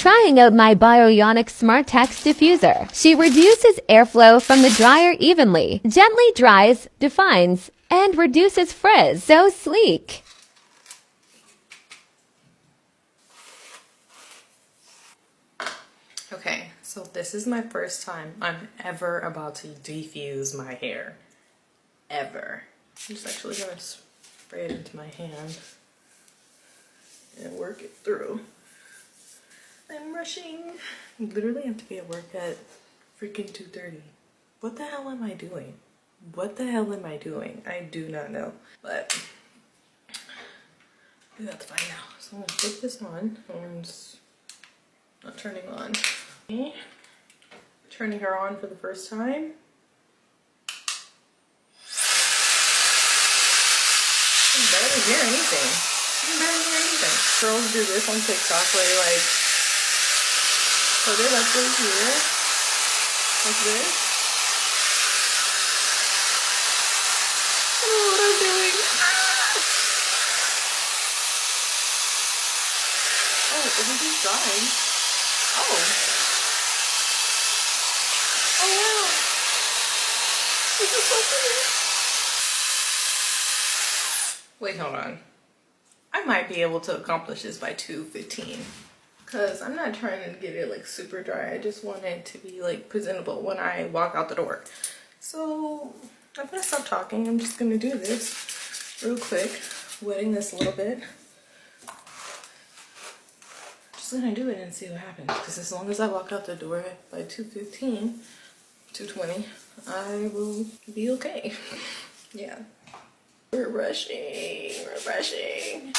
trying out my Ionic Smart Text diffuser. She reduces airflow from the dryer evenly, gently dries, defines, and reduces frizz. So sleek. Okay, so this is my first time I'm ever about to defuse my hair. Ever. I'm just actually gonna spray it into my hand and work it through. I'm rushing. I literally have to be at work at freaking 2:30. What the hell am I doing? What the hell am I doing? I do not know. But we have to find out. So I'm gonna put this on. It's not turning on. Okay. Turning her on for the first time. I can barely hear anything. I can barely hear anything. Girls do this on TikTok where they like put it up right here, like this. I don't know what I'm doing. Oh, everything's drying. Oh. Oh wow. This is so pretty. Wait, hold on. I might be able to accomplish this by 2:15. Because I'm not trying to get it like super dry. I just want it to be like presentable when I walk out the door. So I'm gonna stop talking. I'm just gonna do this real quick. Wetting this a little bit. Just gonna do it and see what happens. Because as long as I walk out the door by 2:15, 2:20, I will be okay. Yeah. We're rushing. We're rushing.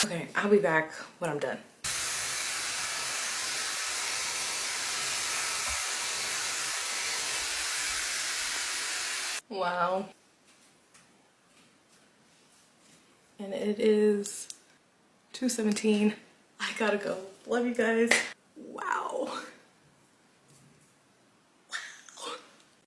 Okay, I'll be back when I'm done. Wow. And it is 2:17. I gotta go. Love you guys. Wow.